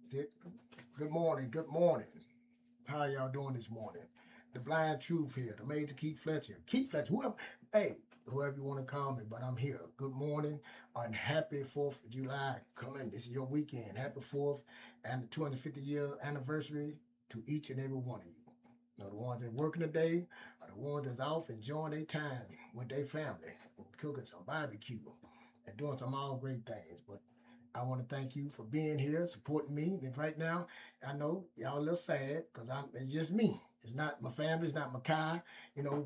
Good good morning. Good morning. How y'all doing this morning? The Blind Truth here. The Major Keith Fletcher. Keith Fletcher. Whoever. Hey, whoever you want to call me, but I'm here. Good morning on happy 4th of July. Come in. This is your weekend. Happy 4th and the 250-year anniversary to each and every one of you. The ones that working today are the ones that's off enjoying their time with their family and cooking some barbecue and doing some all great things. But I want to thank you for being here, supporting me. And right now, I know y'all a little sad because it's just me. It's not my family, it's not my car,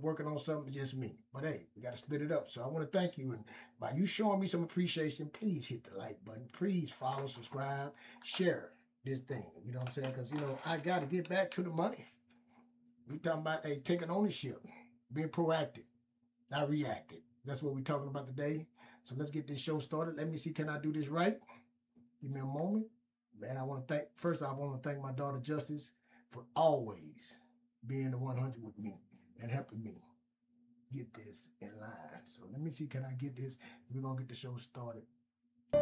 working on something, it's just me. But hey, we got to split it up. So I want to thank you. And by you showing me some appreciation, please hit the like button. Please follow, subscribe, share this thing. You know what I'm saying? Because, I got to get back to the money. We talking about, hey, taking ownership, being proactive, not reactive. That's what we're talking about today. So let's get this show started. Let me see, can I do this right? Give me a moment. Man, I want to thank my daughter Justice for always being the 100 with me and helping me get this in line. So let me see, can I get this? We're going to get the show started.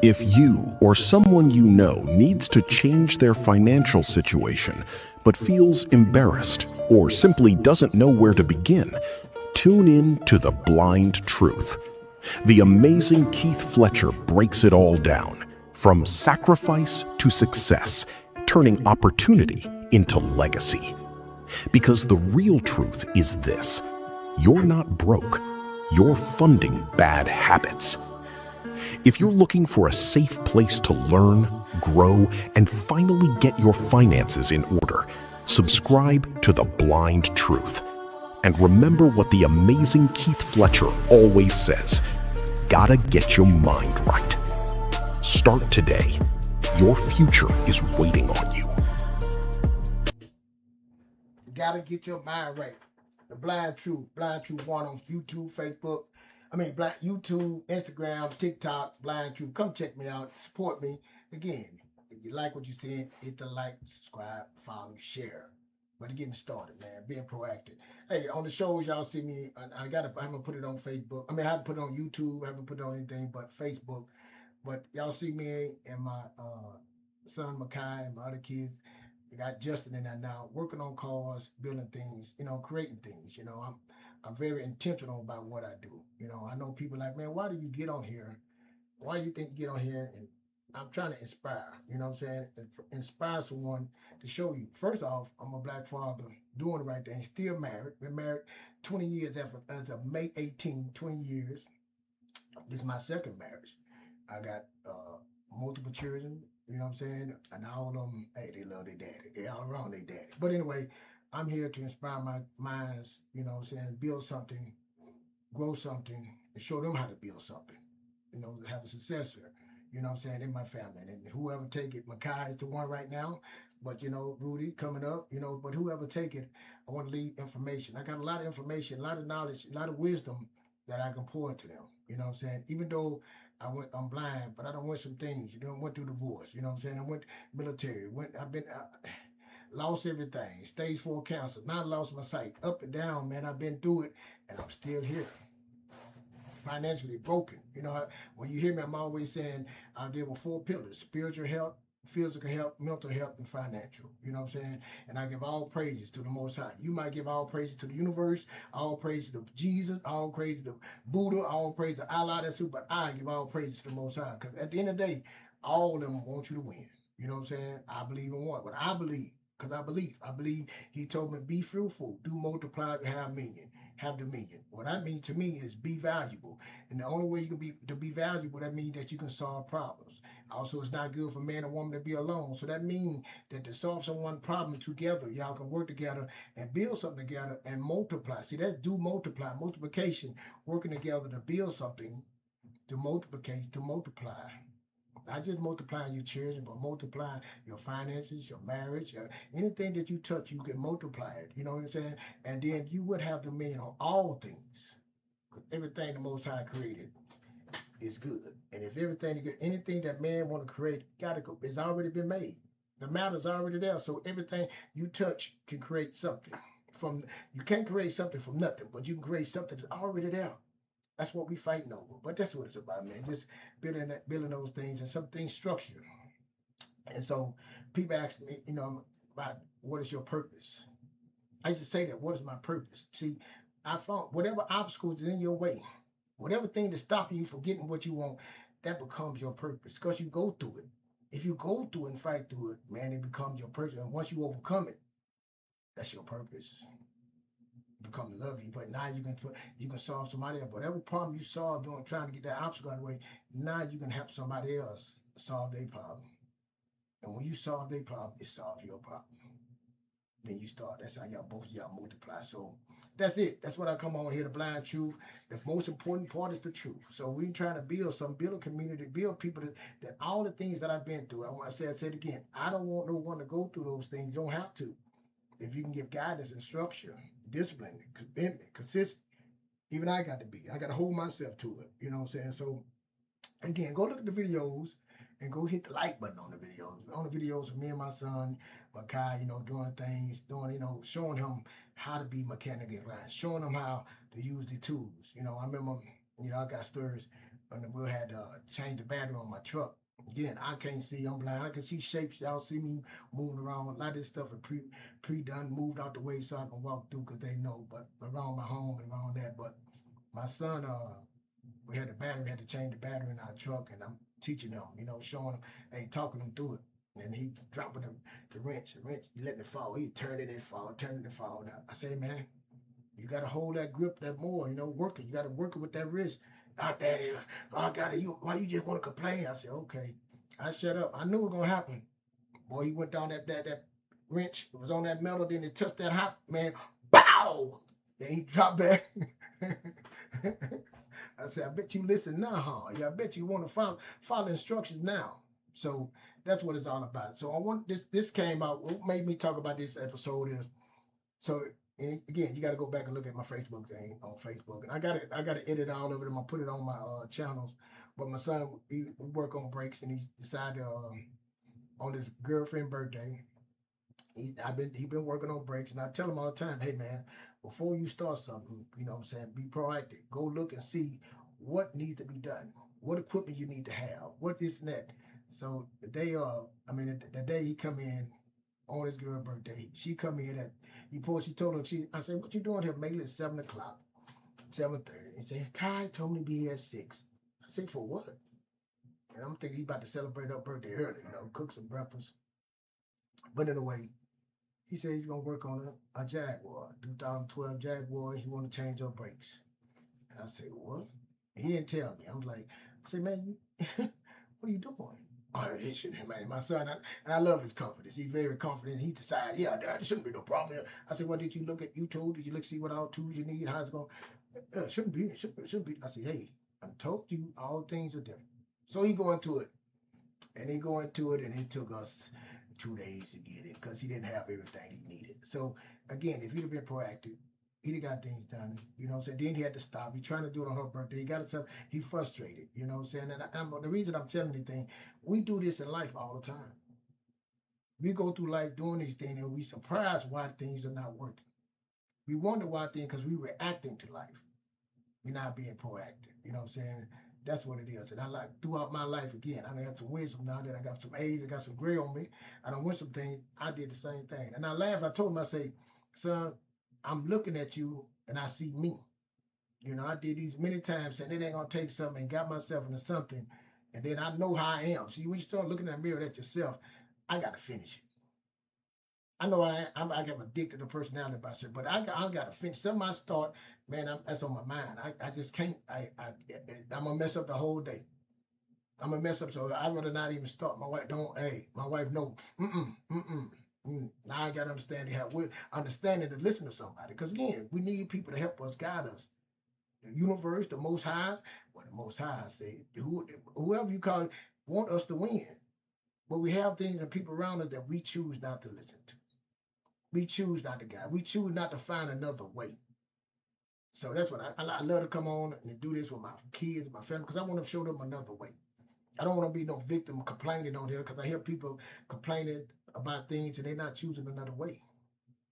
If you or someone you know needs to change their financial situation but feels embarrassed or simply doesn't know where to begin, tune in to The Blind Truth. The amazing Keith Fletcher breaks it all down, from sacrifice to success, turning opportunity into legacy. Because the real truth is this: you're not broke, you're funding bad habits. If you're looking for a safe place to learn, grow, and finally get your finances in order, subscribe to The Blind Truth. And remember what the amazing Keith Fletcher always says: gotta get your mind right. Start today. Your future is waiting on you. You got to get your mind right. The Blind Truth 1 on YouTube, Facebook. Black YouTube, Instagram, TikTok, Blind Truth. Come check me out. Support me. Again, if you like what you're seeing, hit the like, subscribe, follow, share. But getting started, man. Being proactive. Hey, on the shows, y'all see me. I haven't put it on Facebook. I haven't put it on YouTube. I haven't put it on anything but Facebook. But y'all see me and my son Makai and my other kids. We got Justin in there now, working on cars, building things, creating things. I'm very intentional about what I do. I know people like, man, why do you get on here? Why do you think you get on here? And I'm trying to inspire, you know what I'm saying? Inspire someone to show you. First off, I'm a black father doing the right thing, still married. Been married 20 years as of May 18, 20 years. This is my second marriage. I got multiple children, you know what I'm saying? And all of them, hey, they love their daddy. They all around their daddy. But anyway, I'm here to inspire my minds, you know what I'm saying? Build something, grow something, and show them how to build something. Have a successor, you know what I'm saying, in my family. And whoever take it, Makai is the one right now. But Rudy coming up, but whoever take it, I want to leave information. I got a lot of information, a lot of knowledge, a lot of wisdom that I can pour into them. You know what I'm saying? Even though I'm blind, but I don't went some things. Went through divorce. You know what I'm saying? I went military. Lost everything. Stage 4 cancer. Now I lost my sight. Up and down, man. I've been through it, and I'm still here. Financially broken. When you hear me, I'm always saying I deal with 4 pillars: spiritual health, physical health, mental health, and financial. You know what I'm saying? And I give all praises to the Most High. You might give all praises to the universe, all praises to Jesus, all praises to Buddha, all praise to Allah. That's who. But I give all praises to the Most High, because at the end of the day, all of them want you to win. You know what I'm saying? I believe in one, but I believe. Because I believe he told me, be fruitful, do multiply, and have dominion. What that means to me is be valuable. And the only way you can be valuable, that means that you can solve problems. Also, it's not good for man and woman to be alone. So that means that to solve someone's problem together, y'all can work together and build something together and multiply. See, that's do multiply, multiplication, working together to build something, to multiply. Not just multiplying your children, but multiplying your finances, your marriage, anything that you touch, you can multiply it. You know what I'm saying? And then you would have dominion on all things. Everything the Most High created is good. And if anything that man want to create, gotta go. It's already been made. The matter's already there. So everything you touch can create something. You can't create something from nothing, but you can create something that's already there. That's what we fighting over. But that's what it's about, man. Just building those things and some things structured. And so people ask me, about what is your purpose? I used to say that, what is my purpose? See, I found whatever obstacles is in your way, whatever thing that's stopping you from getting what you want, that becomes your purpose because you go through it. If you go through it and fight through it, man, it becomes your purpose. And once you overcome it, that's your purpose. It becomes love you. But now you can solve somebody else. Whatever problem you solve doing trying to get that obstacle out of the way, now you can help somebody else solve their problem. And when you solve their problem, it solves your problem. Then you start. That's how both of y'all multiply. So that's it. That's what I come on here, the blind truth. The most important part is the truth. So we trying to build a community, build people that all the things that I've been through. I said it again. I don't want no one to go through those things. You don't have to. If you can give guidance and structure, discipline, commitment, consistent. Even I got to hold myself to it. You know what I'm saying? So again, go look at the videos and go hit the like button on the videos. On the videos of me and my son, Makai, doing things, showing him how to be mechanically inclined, showing him how to use the tools. I remember, I got stories when we had to change the battery on my truck. Again, I can't see, I'm blind. I can see shapes. Y'all see me moving around. A lot of this stuff is pre-done, moved out the way so I can walk through because they know, but around my home and around that. But my son, we had to change the battery in our truck, and I'm teaching him, showing him, hey, talking him through it. And he dropping the wrench, letting it fall. He turning it fall. Now I say, man, you got to hold that grip that more, work it. You got to work it with that wrist. Out there, I got it. Why you just want to complain? I said, okay. I shut up. I knew it was gonna happen. Boy, he went down that wrench. It was on that metal. Then it touched that hot man. Bow. Then he dropped back. I said, I bet you listen now, huh? Yeah, I bet you want to follow instructions now. So that's what it's all about. So I want this came out. What made me talk about this episode is so. And again, you got to go back and look at my Facebook thing on Facebook, and I got to edit all of it. I'm gonna put it on my channels. But my son, he work on brakes, and he decided on his girlfriend birthday. He been working on brakes, and I tell him all the time, hey man, before you start something, what I'm saying, be proactive. Go look and see what needs to be done, what equipment you need to have, what this and that. So the day the day he come in on his girl birthday, she come in she told her, I said, what you doing here? Maybe it's 7:00, 7:30. He said, Kai told me to be here at 6. I said, for what? And I'm thinking he about to celebrate her birthday early, cook some breakfast. But anyway, he said he's gonna work on a Jaguar, 2012 Jaguar. He want to change her brakes. And I said, what? He didn't tell me. I was like, I said, man, what are you doing? Oh, this shouldn't, man. My son, and I love his confidence. He's very confident. He decided, yeah, there shouldn't be no problem here. I said, well, did you look at YouTube? Did you look see what all tools you need? How's it going? Shouldn't be. Shouldn't be. I said, hey, I told you all things are different. So he go into it, and it took us 2 days to get it because he didn't have everything he needed. So again, if he'd have been proactive, he'd have got things done. You know what I'm saying? Then he had to stop. He's trying to do it on her birthday. He got himself, he frustrated. You know what I'm saying? And the reason I'm telling you thing, we do this in life all the time. We go through life doing these things and we surprised why things are not working. We wonder why things, because we reacting to life. We're not being proactive. You know what I'm saying? That's what it is. And I like throughout my life again, I got some wisdom now that I got some age, I got some gray on me. I done went some things, I did the same thing. And I laugh, I told him, I say, son, I'm looking at you and I see me. I did these many times and it ain't gonna take something and got myself into something. And then I know how I am. See, when you start looking in the mirror at yourself, I gotta finish it. I know I get addicted to personality by shit, but I got to finish. Something I start, man, that's on my mind. I just can't. I'm gonna mess up the whole day. I'm gonna mess up, so I'd rather not even start. My wife don't. Hey, my wife no. Now I gotta understand understanding to listen to somebody. Because again, we need people to help us, guide us. The universe, the Most High, well, the Most High say, whoever you call it, want us to win. But we have things and people around us that we choose not to listen to. We choose not to guide. We choose not to find another way. So that's what I love to come on and do this with my kids, my family, because I want to show them another way. I don't want to be no victim complaining on here because I hear people complaining about things and they're not choosing another way.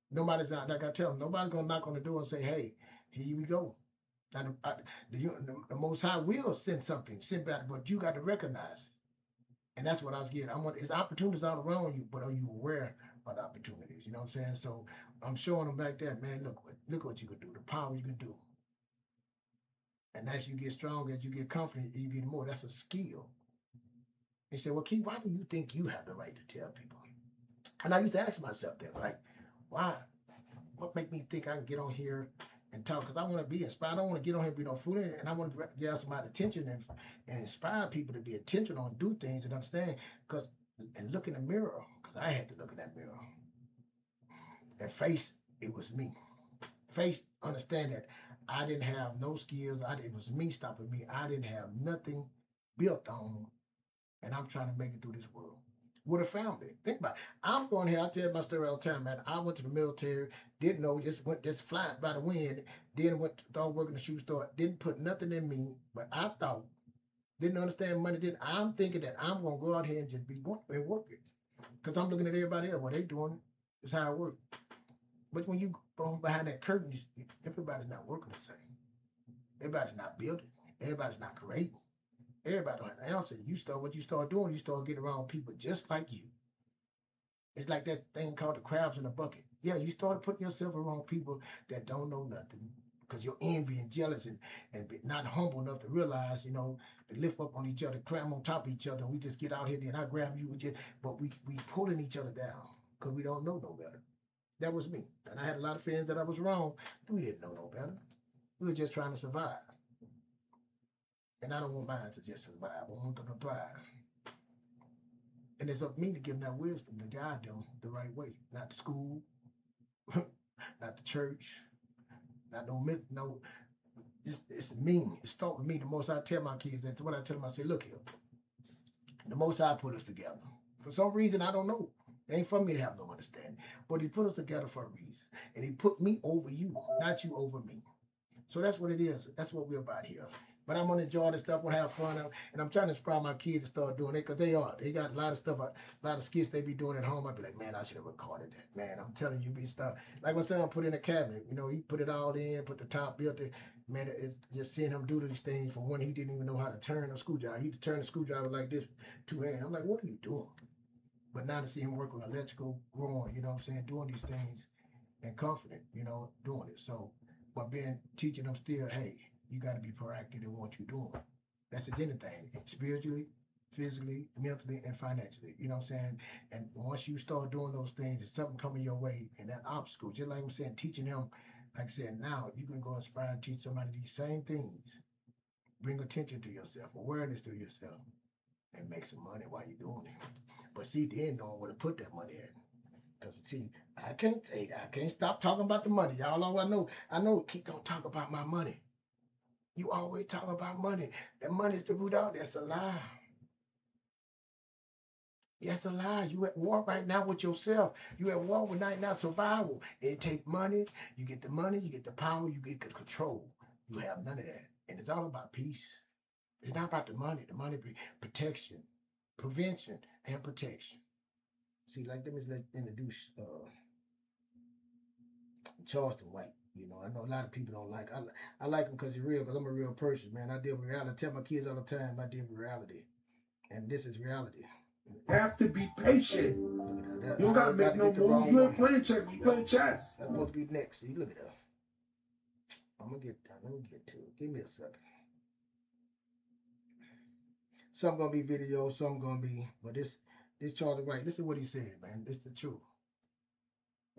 Nobody's out, like I tell them, nobody's going to knock on the door and say, hey, here we go. The Most High will send back, but you got to recognize And that's what I was getting. It's opportunities all around you, but are you aware of the opportunities? You know what I'm saying? So I'm showing them back there, man, look what you can do, the power you can do. And as you get stronger, as you get confident, you get more. That's a skill. They say, well, Keith, why do you think you have the right to tell people? And I used to ask myself that, like, why? What make me think I can get on here and talk? Because I want to be inspired. I don't want to get on here and be no fool, and I want to get somebody's attention and inspire people to be intentional and do things and understand. And look in the mirror, because I had to look in that mirror and face it was me. Face, understand that I didn't have no skills. It was me stopping me. I didn't have nothing built on, and I'm trying to make it through this world with a family. Think about it. I'm going here. I tell my story all the time, man. I went to the military, didn't know, just flying by the wind. Then started working the shoe store. Didn't put nothing in me, but I thought, didn't understand money. I'm thinking that I'm gonna go out here and just be working, because I'm looking at everybody else. What they doing is how I work. But when you go behind that curtain, everybody's not working the same. Everybody's not building. Everybody's not creating. Everybody don't have an answer. What you start doing, you start getting around people just like you. It's like that thing called the crabs in a bucket. Yeah, you start putting yourself around people that don't know nothing, because you're envy and jealous and not humble enough to realize, to lift up on each other, climb on top of each other. And we just get out here and I grab you, but we pulling each other down because we don't know no better. That was me. And I had a lot of friends that I was wrong. We didn't know no better. We were just trying to survive. And I don't want mine to just survive. I want them to thrive. And it's up to me to give them that wisdom to guide them the right way. Not the school, not the church, not no myth, no. It's me. It starts with me. The most I tell my kids, that's what I tell them. I say, look here. The most I put us together. For some reason, I don't know. It ain't for me to have no understanding. But he put us together for a reason. And he put me over you, not you over me. So that's what it is. That's what we're about here. But I'm going to enjoy this stuff. I'm going to have fun. And I'm trying to inspire my kids to start doing it, because they got a lot of stuff, a lot of skits they be doing at home. I'd be like, man, I should have recorded that. Man, I'm telling you, be stuff. Like my son put in a cabinet. He put it all in, put the top, built it. Man, it's just seeing him do these things. For one, he didn't even know how to turn a screwdriver. He could turn a screwdriver like this, two hands. I'm like, what are you doing? But now to see him work on electrical, growing, doing these things and confident, doing it. So, but teaching them still, hey, you got to be proactive in what you're doing. That's anything, spiritually, physically, mentally, and financially. You know what I'm saying? And once you start doing those things, if something coming your way and that obstacle, just like I'm saying, teaching them, like I said, now you can go inspire and teach somebody these same things. Bring attention to yourself, awareness to yourself, and make some money while you're doing it. But see, then knowing where to put that money at. Because see, I can't stop talking about the money. Y'all know I know keep don't talk about my money. You always talking about money. That money's the root out. That's a lie. That's a lie. You at war right now with yourself. You at war with right now survival. It take money. You get the money. You get the power. You get the control. You have none of that. And it's all about peace. It's not about the money. The money protection, prevention, and protection. See, like let me introduce Charleston White. I know a lot of people don't like. I like him because he's real. Because I'm a real person, man. I deal with reality. I tell my kids all the time, I deal with reality, and this is reality. You have to be patient. You don't gotta make no moves. You ain't playing chess. You playing chess. That's supposed to be next. See, look at that. I'm gonna get that. Let me get to it. Give me a second. Some gonna be video, some gonna be, but this Charleston White. This is what he said, man. This is the truth.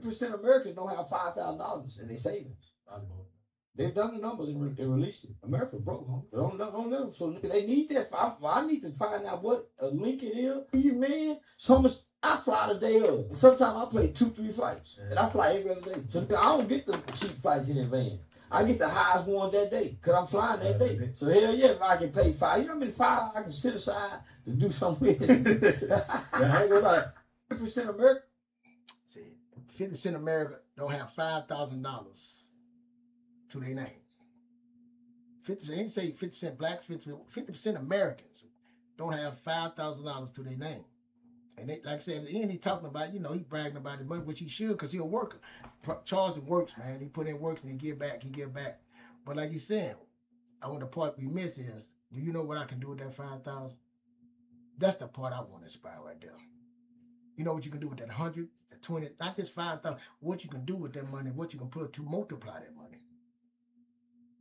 Percent of Americans don't have $5,000 in their savings. They've done the numbers and released it. America broke, huh? They don't know. So they need that. I need to find out what a Lincoln is. You man, I fly the day of. Sometimes I play 2-3 flights, and I fly every other day. So I don't get the cheap flights in advance. I get the highest one that day because I'm flying that day. So hell yeah, if I can pay $5, you know how many $5 I can sit aside to do something with it. I ain't gonna lie. 50% of America. See, 50% of America don't have $5,000 to their name. 50%, they didn't say 50% blacks, 50% Americans don't have $5,000 to their name. And they, like I said, at the end, he talking about, he bragging about his money, which he should, because he's a worker. Charleston works, man. He put in work and he give back. But like he's saying, I want the part we miss is, do you know what I can do with that $5,000? That's the part I want to inspire right there. You know what you can do with that 100, that 20, not just 5,000. What you can do with that money, what you can put to multiply that money.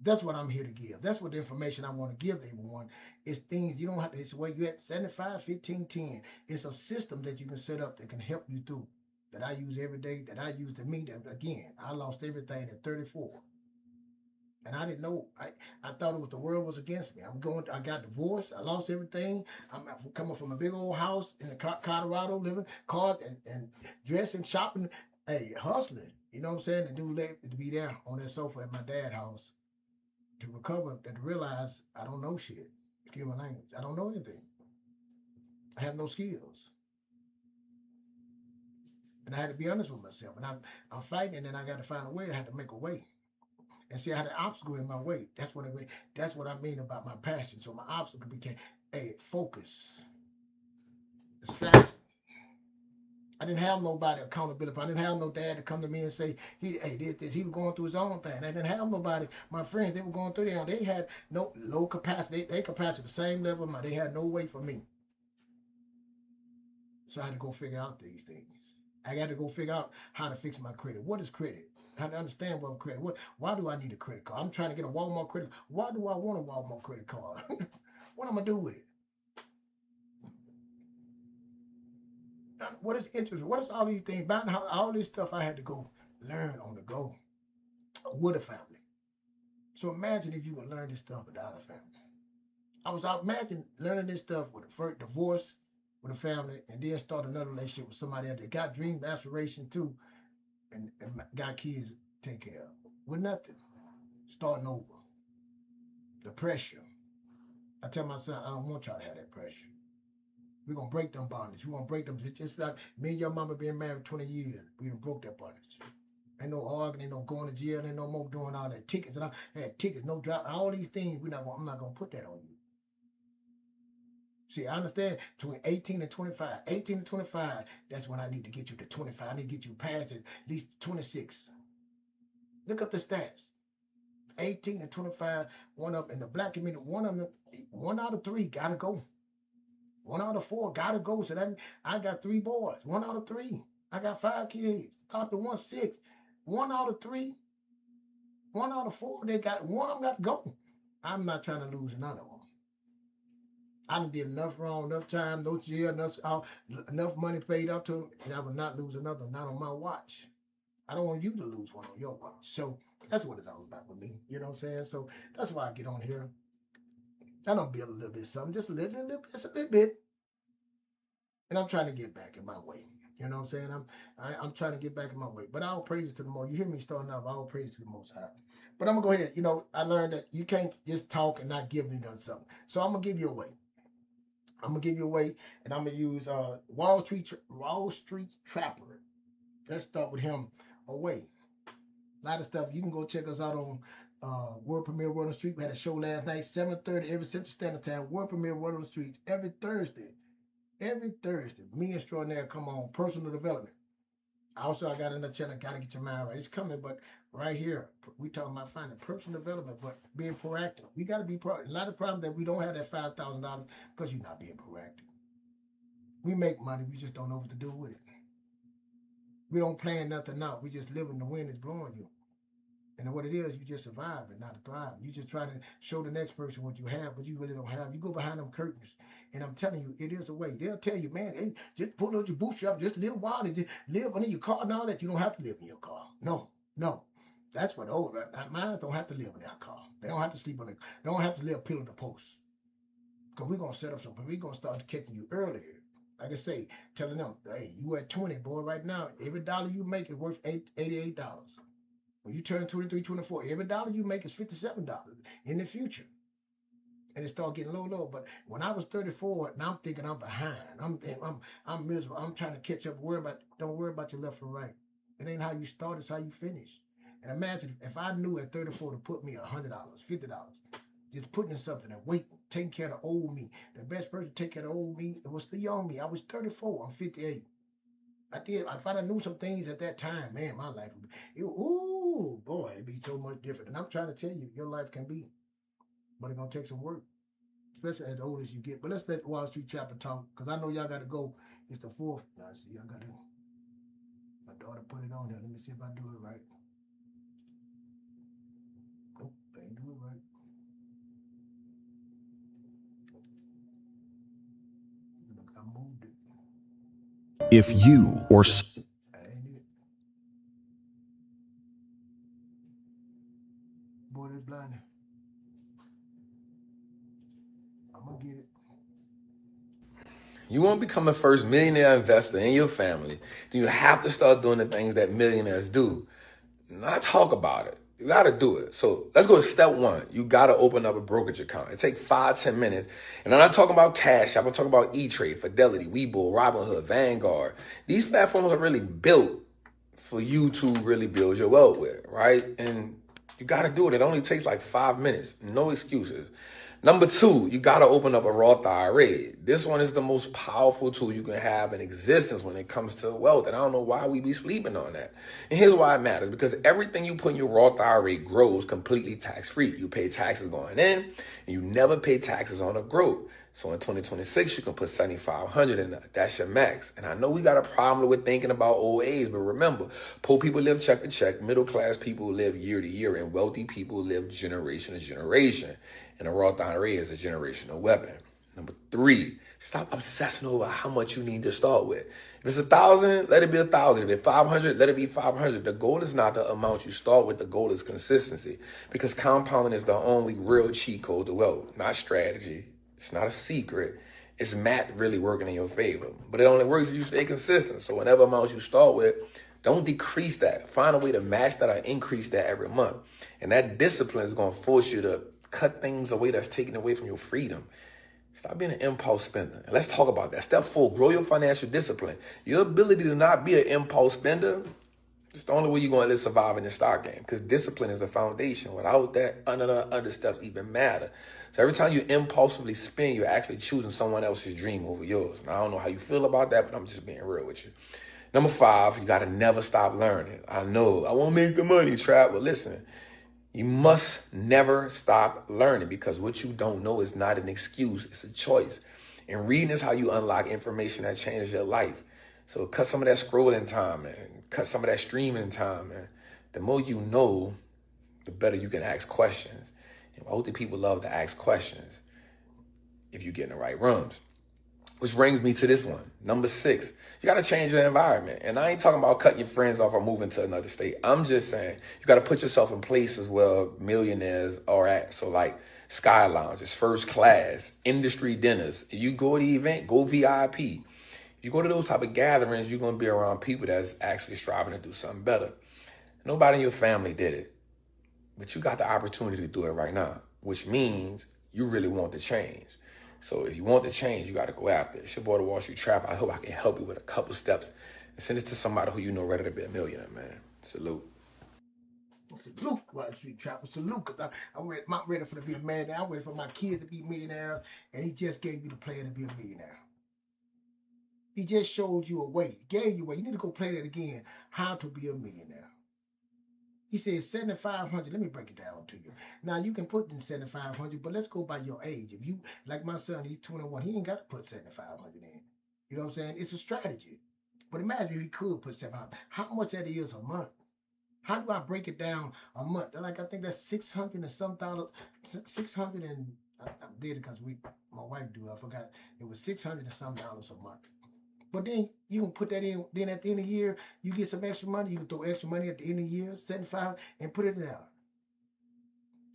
That's what I'm here to give. That's what the information I want to give everyone. Is things you don't have to. It's where you at 75, 15, 10. It's a system that you can set up that can help you through. That I use every day. That I use to me. That again, I lost everything at 34. And I didn't know. I thought it was the world was against me. I got divorced. I lost everything. I'm coming from a big old house in the Colorado, living cars and dressing, shopping, hey, hustling. You know what I'm saying? To be there on that sofa at my dad's house to recover and to realize I don't know shit. Excuse my language. I don't know anything. I have no skills. And I had to be honest with myself. And I'm fighting, and then I got to find a way. I had to make a way. And see, I had an obstacle in my way. That's what I mean about my passion. So my obstacle became focus, distraction. I didn't have nobody accountability. I didn't have no dad to come to me and say, he did this. He was going through his own thing. I didn't have nobody. My friends, they were going through their own. They had no low capacity. They capacity the same level. They had no way for me. So I had to go figure out these things. I got to go figure out how to fix my credit. What is credit? How to understand what credit. Why do I need a credit card? I'm trying to get a Walmart credit. Why do I want a Walmart credit card? What am I gonna do with it? What is interest? What is all these things? About all this stuff I had to go learn on the go with a family. So imagine if you could learn this stuff without a family. Imagine learning this stuff with a first divorce with a family, and then start another relationship with somebody else that got dreams, aspirations too, and got kids to take care of. With nothing. Starting over. The pressure. I tell my son, I don't want y'all to have that pressure. We're going to break them bondage. We're going to break them. It's just like me and your mama being married 20 years. We done broke that bondage. Ain't no arguing, ain't no going to jail, ain't no more doing all that tickets. And I had tickets, no drive, all these things. I'm not going to put that on you. See, I understand between 18 and 25. 18 and 25, that's when I need to get you to 25. I need to get you past at least 26. Look up the stats. 18 and 25, one up in the black community, one out of 3 gotta go. 1 out of 4 gotta go. So that means I got 3 boys. 1 out of 3. I got 5 kids. Talk to 1 6. 1 out of 3. 1 out of 4. They got one of them got to go. I'm not trying to lose none of them. I done did enough wrong, enough time, no jail, enough money paid up to them, and I will not lose another, not on my watch. I don't want you to lose one on your watch. So that's what it's all about with me. You know what I'm saying? So that's why I get on here. I don't build a little bit of something, just a little bit. And I'm trying to get back in my way. You know what I'm saying? I'm trying to get back in my way. But all praises to the Most. You hear me starting off, all praise to the Most High. But I'm going to go ahead. You know, I learned that you can't just talk and not give me something. So I'm going to give you a way. I'm going to give you a way, and I'm going to use Wall Street Trapper. Let's start with him, a way. A lot of stuff. You can go check us out on World Premiere World on the Street. We had a show last night, 7:30 every Central Standard Time. World Premiere World on the Streets every Thursday. Every Thursday. Me Extraordinaire come on. Personal development. Also, I got another channel, Gotta Get Your Mind Right. It's coming, but right here, we talking about finding personal development, but being proactive. We got to be proactive. A lot of problems that we don't have that $5,000 because you're not being proactive. We make money, we just don't know what to do with it. We don't plan nothing out. We just live in the wind is blowing you. And what it is, you just survive and not thrive. You just trying to show the next person what you have, but you really don't have. You go behind them curtains. And I'm telling you, it is a way. They'll tell you, man, hey, just pull out your bootstrap, just live wild and just live under your car and all that. You don't have to live in your car. No. That's what old, right? Mine don't have to live in their car. They don't have to sleep on it. They don't have to live pillar to post. Because we're going to set up something. We're going to start catching you earlier. Like I say, telling them, hey, you at 20, boy, right now, every dollar you make is worth $88. When you turn 23, 24, every dollar you make is $57 in the future. And it start getting low. But when I was 34, and I'm thinking I'm behind. I'm miserable. I'm trying to catch up. Don't worry about your left or right. It ain't how you start, it's how you finish. And imagine if I knew at 34 to put me $100, $50, just putting in something and waiting, taking care of the old me. The best person to take care of the old me, it was the young me. I was 34, I'm 58. I did. If I knew some things at that time, man, my life would be, it'd be so much different. And I'm trying to tell you, your life can be, but it's gonna take some work. especially as old as you get. But let's let Wall Street Chapter talk, because I know y'all got to go. It's the 4th. Now, see, y'all got to. My daughter put it on there. Let me see if I do it right. Nope, I ain't do it right. Look, I moved it. If you or That ain't it. Boy, this blinding. I'm gonna get it. You want to become the first millionaire investor in your family, then you have to start doing the things that millionaires do. Not talk about it. You got to do it. So let's go to step 1. You got to open up a brokerage account. It takes 5-10 minutes. And I'm not talking about Cash. I'm talking about E-Trade, Fidelity, Webull, Robinhood, Vanguard. These platforms are really built for you to really build your wealth with, right? And you got to do it. It only takes like 5 minutes. No excuses. Number 2, you got to open up a Roth IRA. This one is the most powerful tool you can have in existence when it comes to wealth. And I don't know why we be sleeping on that. And here's why it matters. Because everything you put in your Roth IRA grows completely tax-free. You pay taxes going in, and you never pay taxes on the growth. So in 2026, you can put $7,500 in that. That's your max. And I know we got a problem with thinking about old age, but remember, poor people live check to check, middle class people live year to year, and wealthy people live generation to generation. And a Roth IRA is a generational weapon. Number 3, stop obsessing over how much you need to start with. If it's 1,000, let it be 1,000. If it's 500, let it be 500. The goal is not the amount you start with. The goal is consistency, because compounding is the only real cheat code to wealth, not strategy. It's not a secret. It's math really working in your favor. But it only works if you stay consistent. So whatever amounts you start with, don't decrease that. Find a way to match that or increase that every month. And that discipline is going to force you to cut things away that's taken away from your freedom. Stop being an impulse spender. And let's talk about that. Step 4, grow your financial discipline. Your ability to not be an impulse spender, it's the only way you're going to survive in the stock game, because discipline is the foundation. Without that, none of the other steps even matter. So every time you impulsively spend, you're actually choosing someone else's dream over yours. And I don't know how you feel about that, but I'm just being real with you. Number 5, you got to never stop learning. I know, I won't make the money, Trap, but listen, you must never stop learning, because what you don't know is not an excuse, it's a choice. And reading is how you unlock information that changes your life. So cut some of that scrolling time, man. Cut some of that streaming time, man. The more you know, the better you can ask questions. And wealthy people love to ask questions if you get in the right rooms. Which brings me to this one. Number 6, you got to change your environment. And I ain't talking about cutting your friends off or moving to another state. I'm just saying you got to put yourself in places where millionaires are at. So like Sky Lounges, first class, industry dinners. If you go to the event, go VIP. If you go to those type of gatherings, you're going to be around people that's actually striving to do something better. Nobody in your family did it, but you got the opportunity to do it right now, which means you really want to change. So if you want to change, you got to go after it. It's your boy, the Wall Street Trap. I hope I can help you with a couple steps and send it to somebody who you know ready to be a millionaire, man. Salute. Salute, Wall Street Trapper. Salute, because I'm ready for to be a man now. I'm ready for my kids to be millionaires, and he just gave you the plan to be a millionaire. He just showed you a way, gave you a way. You need to go play that again, how to be a millionaire. He said 7,500. Let me break it down to you. Now you can put in 7,500, but let's go by your age. If you, like my son, he's 21. He ain't got to put 7,500 in. You know what I'm saying? It's a strategy. But imagine if he could put 7,500. How much that is a month? How do I break it down a month? Like I think that's 600 and some dollars. 600 and I did it because my wife do. I forgot. It was 600 and some dollars a month. But then you can put that in. Then at the end of the year, you get some extra money. You can throw extra money at the end of the year, 75, and put it in there.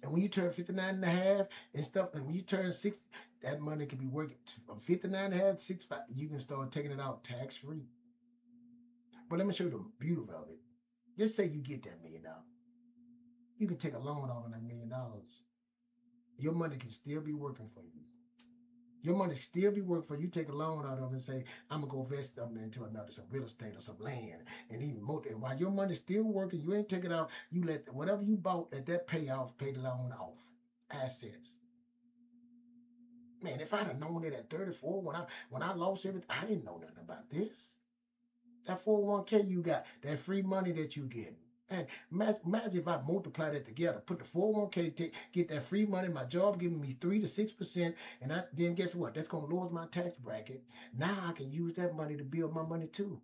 And when you turn 59 and a half and stuff, and when you turn 60, that money can be working from 59 and a half to 65. You can start taking it out tax free. But let me show you the beauty of it. Just say you get that $1 million. You can take a loan out on that $1 million. Your money can still be working for you. Your money still be working for you. Take a loan out of it and say, I'm going to go invest something into some real estate or some land. And even more. And while your money's still working, you ain't take it out. You let whatever you bought, let that pay the loan off. Assets. Man, if I'd have known it at 34, when I lost everything, I didn't know nothing about this. That 401k you got, that free money that you get. And imagine if I multiply that together, put the 401k, get that free money, my job giving me 3 to 6%, and then guess what? That's gonna lower my tax bracket. Now I can use that money to build my money too.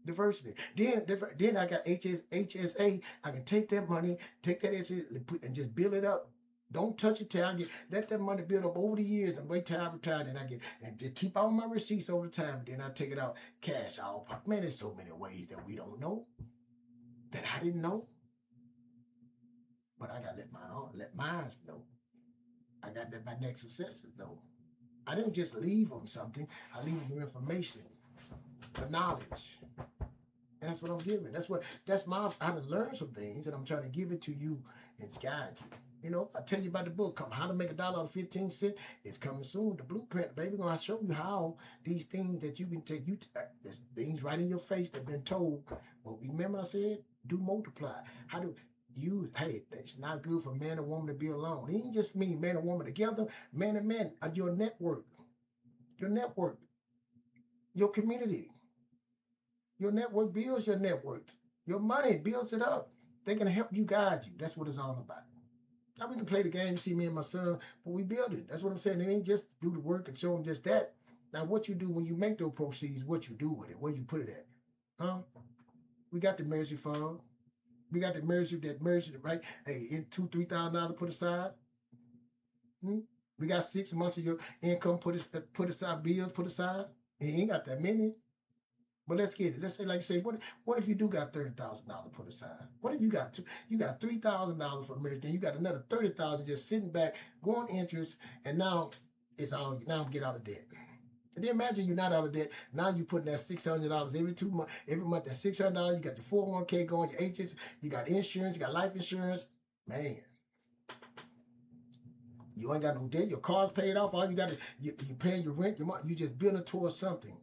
Diversity. Then I got HSA. I can take that money, take that HSA, and just build it up. Don't touch it till I get. Let that money build up over the years and wait till I retire. Then I get and just keep all my receipts over the time. Then I take it out cash. Man, there's so many ways that we don't know, that I didn't know. But I gotta let mine know. I got that my next successors know. I didn't just leave them something. I leave them information, the knowledge. And that's what I'm giving. I done learned some things, and I'm trying to give it to you and guide you. You know, I tell you about the book, How to Make $1 out of 15 cents. It's coming soon. The blueprint, baby. We're gonna show you how these things that you can take. There's things right in your face that have been told. Well, remember I said, do multiply. How do you? Hey, it's not good for man and woman to be alone. It ain't just mean man and woman together. Man and man, your network, your community. Your network builds your network. Your money builds it up. They can help you, guide you. That's what it's all about. Now we can play the game, you see me and my son, but we build it. That's what I'm saying. It ain't just do the work and show them just that. Now what you do when you make those proceeds, what you do with it, where you put it at. We got the Mercy Fund. We got the Mercy, right? Hey, in $2,000-$3,000 put aside. We got 6 months of your income put aside, bills put aside. And you ain't got that many. But let's get it. Let's say, like, say, what if you do got $30,000 put aside? What if you got $3,000 for marriage? Then you got another $30,000 just sitting back, going interest, and now I'm get out of debt. And then imagine you're not out of debt. Now you're putting that $600 every 2 months, every month. That $600. You got your 401k going, your HS, you got insurance, you got life insurance. Man, you ain't got no debt. Your car's paid off. All you got is you're paying your rent, your money. You just building towards something.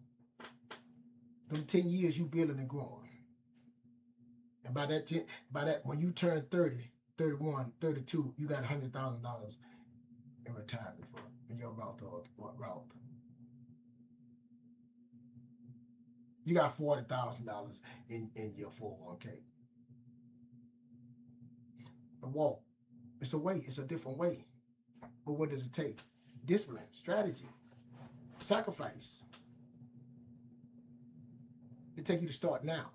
Them 10 years you building and growing. And by that when you turn 30, 31, 32, you got $100,000 in retirement for in your Roth or Roth. You got $40,000 in your 401k. The walk. It's a way, it's a different way. But what does it take? Discipline, strategy, sacrifice. It take you to start now.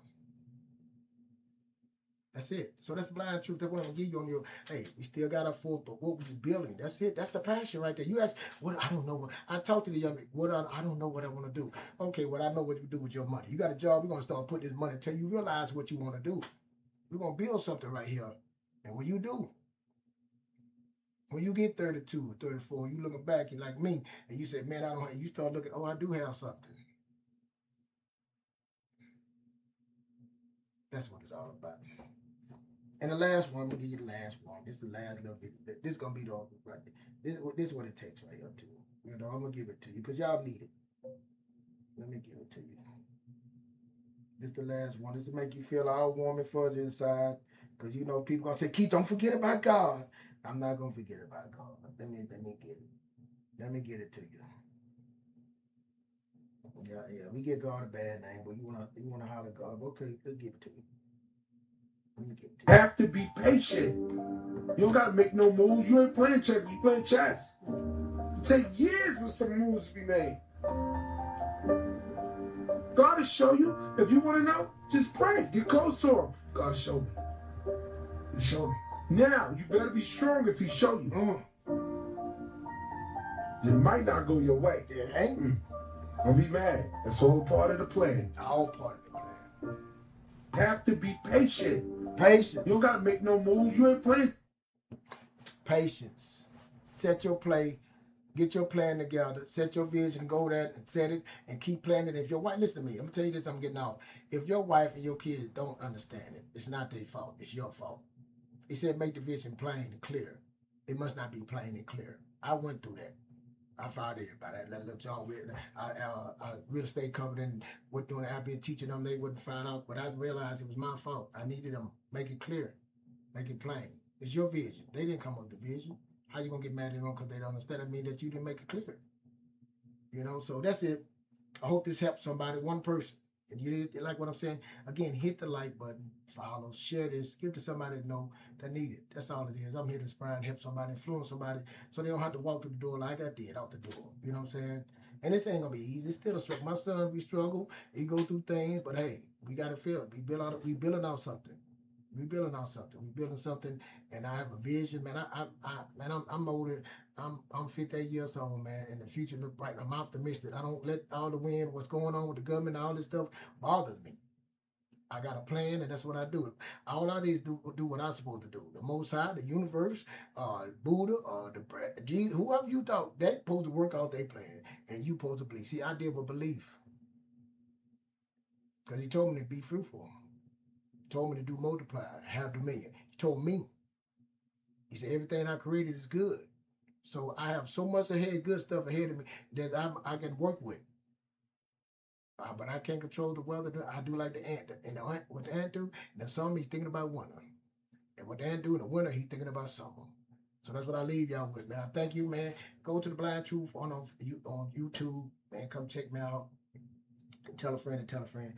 That's it. So that's the blind truth. That's what I'm gonna give you on your. Hey, we still got our forth, but what we just building. That's it. That's the passion right there. You ask, what I don't know what I talk to the young. I don't know what I want to do. Okay, well I know what you do with your money. You got a job. We're gonna start putting this money until you realize what you want to do. We're gonna build something right here, and when you do. When you get 32 or 34, you looking back, you're like me, and you say, man, I don't have, you start looking, oh, I do have something. That's what it's all about. And the last one, I'm gonna give you the last one. This is the last little bit. This is gonna be the right. This is what it takes right here too. You know, I'm gonna give it to you because y'all need it. Let me give it to you. This is the last one. This will make you feel all warm and fuzzy inside. Because you know people gonna say, Keith, don't forget about God. I'm not gonna forget about God. Let me get it. Let me get it to you. Yeah. We give God a bad name, but you wanna holler God. Okay, let's give it to you. Let me give it to you. Have to be patient. You don't gotta make no moves. You ain't playing checkers, you playing chess. It take years for some moves to be made. God will show you. If you want to know, just pray. Get close to him. God show me. He show me. Now, you better be strong if he show you. It might not go your way. It ain't. Don't be mad. That's all part of the plan. All part of the plan. Have to be patient. Patient. You don't got to make no moves. You ain't playing. Patience. Set your play. Get your plan together. Set your vision. Go there and set it and keep planning. If your wife, listen to me. I'm going to tell you this. I'm getting off. If your wife and your kids don't understand it, it's not their fault. It's your fault. He said make the vision plain and clear. It must not be plain and clear. I went through that. I found everybody. That little job with real estate company and what doing. I've been teaching them. They wouldn't find out, but I realized it was my fault. I needed them. Make it clear. Make it plain. It's your vision. They didn't come up with the vision. How you gonna get mad at them because they don't understand? That mean that you didn't make it clear. You know. So that's it. I hope this helps somebody. One person. And you like what I'm saying? Again, hit the like button, follow, share this, give to somebody that know that need it. That's all it is. I'm here to inspire and help somebody, influence somebody, so they don't have to walk through the door like I did out the door. You know what I'm saying? And this ain't gonna be easy. It's still a struggle. My son, we struggle. He go through things, but hey, we gotta feel it. We building out something. We building out something. We building something, and I have a vision, man. I'm older. I'm 58 years old, man, and the future look bright. I'm optimistic. I don't let all the wind, what's going on with the government, all this stuff bothers me. I got a plan, and that's what I do. All I do is do what I'm supposed to do. The Most High, the universe, Buddha, Jesus, whoever you thought, they supposed to work out their plan, and you supposed to believe. See, I deal with belief, because he told me to be fruitful. He told me to do multiply, have dominion. He told me. He said everything I created is good. So I have so much ahead, good stuff ahead of me that I can work with. But I can't control the weather. I do like the ant. And what the ant do, in the summer, he's thinking about winter. And what the ant do in the winter, he's thinking about summer. So that's what I leave y'all with, man. I thank you, man. Go to the Blind Truth on YouTube, man. Come check me out. Tell a friend and tell a friend.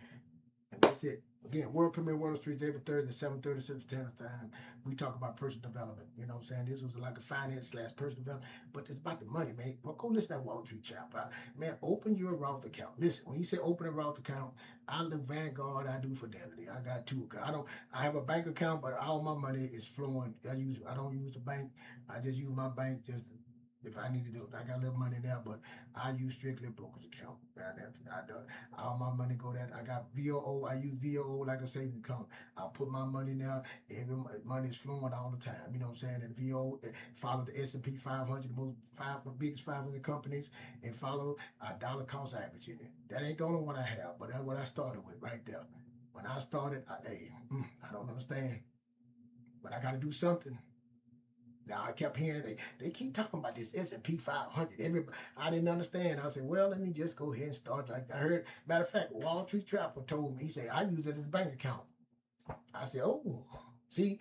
And that's it. Again, World Premiere World Streets every Thursday, 7:30 Central Standard Time. We talk about personal development. You know what I'm saying? This was like a finance/personal development, but it's about the money, man. Well, go listen to that Wall Street chapter. Man, open your Roth account. Listen, when you say open a Roth account, I do Vanguard, I do Fidelity. I got two accounts. I have a bank account, but all my money is flowing. I don't use the bank. I just use my bank just if I need to do it. I got a little money there, but I use strictly a broker's account. I do all my money go there. I got VOO. I use VOO like a savings account. I put my money there. Every money is flowing all the time. You know what I'm saying? And VOO follow the S&P 500, the biggest 500 companies, and follow a dollar cost average in it. That ain't the only one I have, but that's what I started with right there. When I started, I don't understand, but I got to do something. Now I kept hearing they keep talking about this S&P 500. I didn't understand. I said, well, let me just go ahead and start. Like I heard, matter of fact, Wall Street Trapper told me. He said I use it as a bank account. I said, oh, see,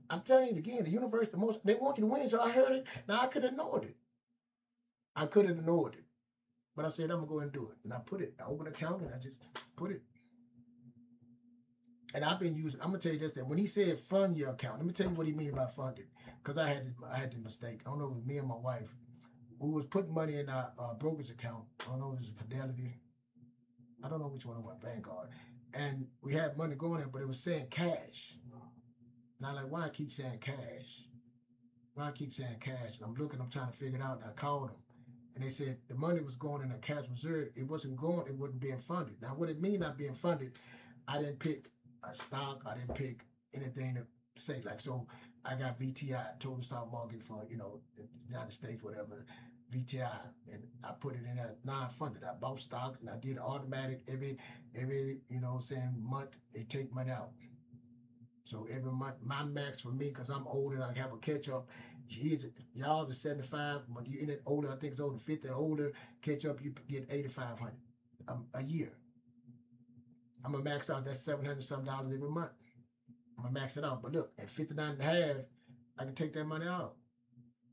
I'm telling you again, the universe, they want you to win. So I heard it. Now I could have ignored it. But I said I'm gonna go and do it. And I opened an account and I just put it. And I've been using. I'm gonna tell you this. That when he said fund your account, let me tell you what he mean by funded. Because I had the mistake. I don't know if it was me and my wife. We was putting money in our broker's account. I don't know if it was Fidelity. I don't know which one it was, Vanguard. And we had money going in, but it was saying cash. And I'm like, why I keep saying cash? Why I keep saying cash? And I'm looking, I'm trying to figure it out. And I called them. And they said the money was going in a cash reserve. It wasn't being funded. Now, what it mean not being funded, I didn't pick a stock. I didn't pick anything to say. Like, so I got VTI, Total Stock Market Fund, the United States, whatever, VTI. And I put it in as non-funded. I bought stocks and I did automatic every month they take money out. So every month, my max for me, because I'm older and I have a catch up. Y'all are 75. When you're in it older, I think it's older 50 or older, catch up, you get $8,500 a year. I'm gonna max out that $700 some every month. I'm gonna max it out. But look, at 59 and a half, I can take that money out.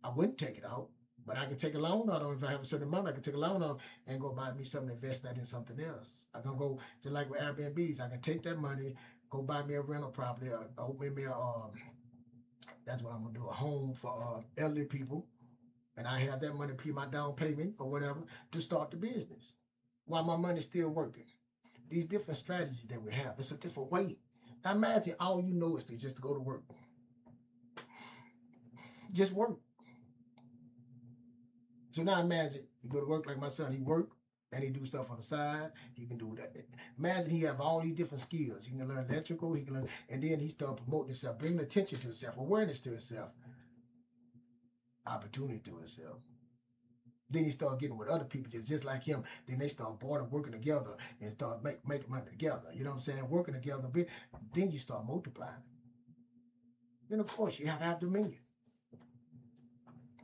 I wouldn't take it out, but I can take a loan out. If I have a certain amount, I can take a loan out and go buy me something, invest that in something else. I can go just like with Airbnbs. I can take that money, go buy me a rental property, or open me that's what I'm gonna do, a home for elderly people, and I have that money, pay my down payment or whatever to start the business while my money's still working. These different strategies that we have, it's a different way. Now imagine all you know is just to go to work. Just work. So now imagine you go to work like my son, he work and he do stuff on the side, he can do that. Imagine he have all these different skills. He can learn electrical, he can learn, and then he start promoting himself, bringing attention to himself, awareness to himself, opportunity to himself. Then he start getting with other people just like him. Then they start working together and start making money together. You know what I'm saying? Working together. Then you start multiplying. Then of course you have to have dominion.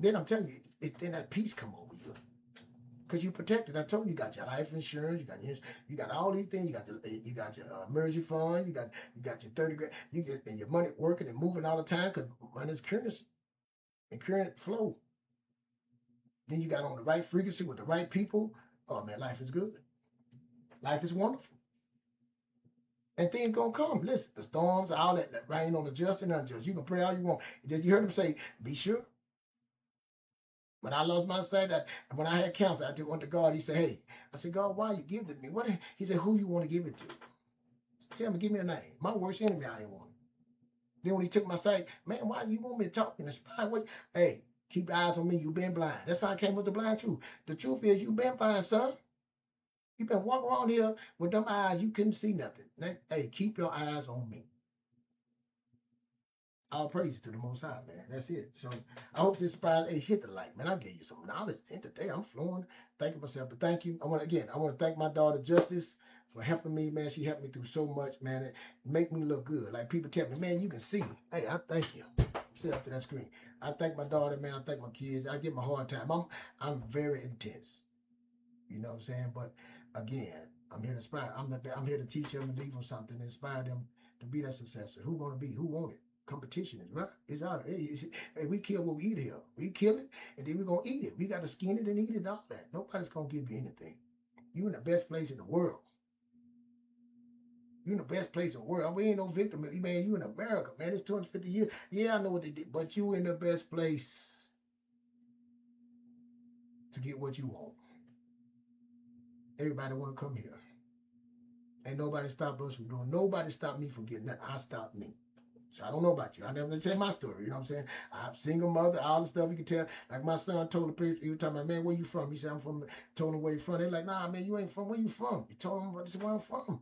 Then I'm telling you, then that peace come over you. Because you protected. I told you, you got your life insurance, you got all these things, you got your emergency fund, you got your 30 grand, and your money working and moving all the time because money is currency and current flow. Then you got on the right frequency with the right people. Oh man, life is good. Life is wonderful. And things gonna come. Listen, the storms, all that rain on the just and unjust. You can pray all you want. Did you hear them say, be sure? When I lost my sight, when I had cancer, I went to God. He said, hey, I said, God, why you give it to me? What? He said, who you want to give it to? Tell me, give me a name. My worst enemy, I ain't want it. Then when he took my sight, man, why you want me to talk and inspire? What? Hey, keep eyes on me. You been blind. That's how I came with the blind truth. The truth is, you been blind, son. You been walking around here with them eyes, you couldn't see nothing. Hey, keep your eyes on me. All praise to the Most High, man. That's it. So I hope this inspires. Hey, hit the like, man. I gave you some knowledge today. I'm flowing. Thanking myself, but thank you. I want to thank my daughter Justice for helping me, man. She helped me through so much, man. It make me look good. Like people tell me, man, you can see. Hey, I thank you. Sit up to that screen. I thank my daughter, man. I thank my kids. I give them a hard time. I'm very intense. You know what I'm saying? But again, I'm here to inspire. I'm here to teach them and leave them something, inspire them to be that successor. Who gonna be? Who want it? Competition is right. It's out. Hey, we kill what we eat here. We kill it, and then we're gonna eat it. We got to skin it and eat it. All that. Nobody's gonna give you anything. You in the best place in the world. You in the best place in the world. We ain't no victim, man. You in America, man. It's 250 years. Yeah, I know what they did, but you in the best place to get what you want. Everybody want to come here. Ain't nobody stop us from doing. Nobody stopped me from getting that. I stopped me. So I don't know about you. I never tell my story. You know what I'm saying? I'm single mother, all the stuff you can tell. Like my son told the preacher, he was talking about, man, where you from? He said, I'm from, told him where you from. They're like, nah, man, you ain't from, where you from? You told him, this is where I'm from.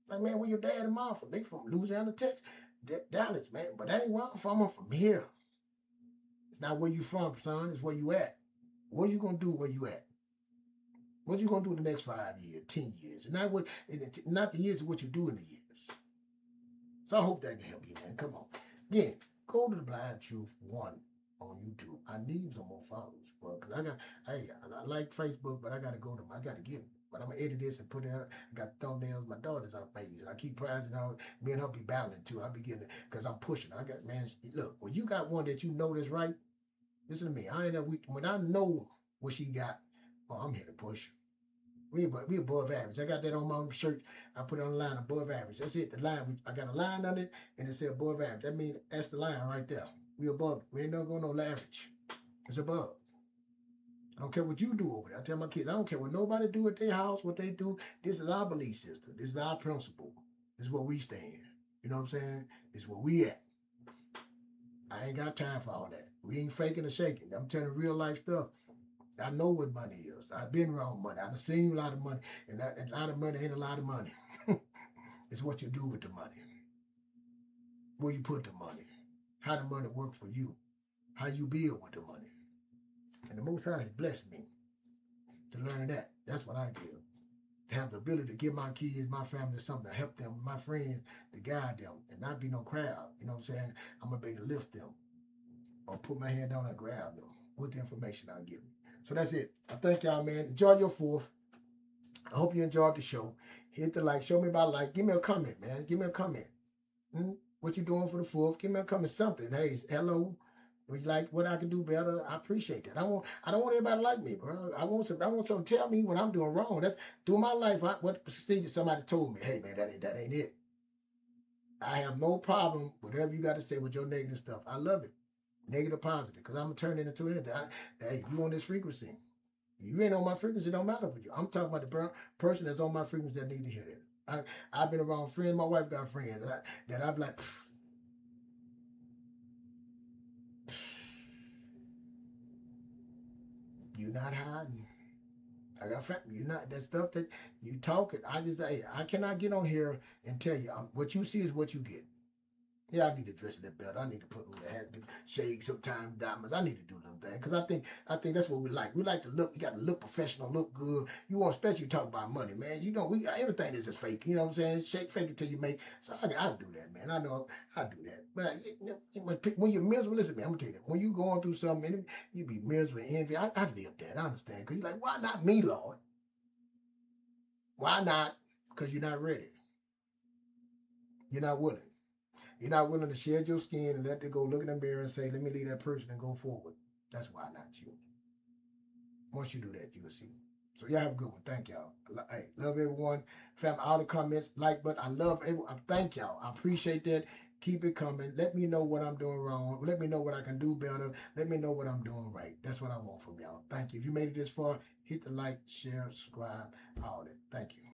Like, man, where your dad and mom from? They from Louisiana, Texas, Dallas, man. But that ain't where I'm from. I'm from here. It's not where you from, son. It's where you at. What are you going to do where you at? What you going to do in the next 5 years, 10 years? And not the years of what you do in the years. So I hope that can help you, man. Come on. Again, go to the Blind Truth 1 on YouTube. I need some more followers, bro. Because I like Facebook, but I got to go to them. I got to get them. But I'm going to edit this and put it out. I got thumbnails. My daughter's amazing. I keep prizing out. Me and her be battling too. I be getting it because I'm pushing. I got, man, look, when you got one that you know that's right, listen to me. I ain't that weak. When I know what she got, oh, I'm here to push. We above average. I got that on my shirt. I put it on the line above average. That's it. The line. I got a line on it, and it said above average. That means that's the line right there. We above it. We ain't never going no average. It's above. I don't care what you do over there. I tell my kids, I don't care what nobody do at their house, what they do. This is our belief system. This is our principle. This is what we stand. You know what I'm saying? This is where we at. I ain't got time for all that. We ain't faking or shaking. I'm telling real life stuff. I know what money is. I've been around money. I've seen a lot of money. And a lot of money ain't a lot of money. It's what you do with the money. Where you put the money. How the money work for you. How you build with the money. And the Most High has blessed me to learn that. That's what I give. To have the ability to give my kids, my family something to help them, my friends, to guide them. And not be no crowd. You know what I'm saying? I'm going to be able to lift them. Or put my hand down and grab them with the information I give them. So that's it. I thank y'all, man. Enjoy your 4th. I hope you enjoyed the show. Hit the like. Show me about like. Give me a comment, man. Give me a comment. What you doing for the 4th? Give me a comment. Something. Hey, hello. Would you like what I can do better? I appreciate that. I don't want everybody to like me, bro. I want someone to tell me what I'm doing wrong. That's through my life. What procedure somebody told me. Hey, man, that ain't it. I have no problem. Whatever you got to say with your negative stuff. I love it. Negative, positive, because I'm going to turn it into anything. Hey, you on this frequency. You ain't on my frequency, it don't matter for you. I'm talking about the person that's on my frequency that need to hear that. I've been around friends, my wife got friends that I'm like, you're not hiding. I got family. You're not, that stuff that you talking. I cannot get on here and tell you, what you see is what you get. Yeah, I need to dress a little better. I need to put on the hat, shades, sometimes diamonds. I need to do them things because I think that's what we like. We like to look. You got to look professional, look good. You want, especially talk about money, man. You know, everything is just fake. You know what I'm saying? Fake it till you make. So I do that, man. I know I do that. But when you're miserable, listen, man. I'm gonna tell you that. When you going through something, you be miserable, envy. I live that. I understand. Because you're like, why not me, Lord? Why not? Because you're not ready. You're not willing. You're not willing to shed your skin and let it go look in the mirror and say, let me leave that person and go forward. That's why not you. Once you do that, you'll see. So y'all have a good one. Thank y'all. Hey, love everyone. Fam, all the comments, like button. I love everyone. Thank y'all. I appreciate that. Keep it coming. Let me know what I'm doing wrong. Let me know what I can do better. Let me know what I'm doing right. That's what I want from y'all. Thank you. If you made it this far, hit the like, share, subscribe, all that. Thank you.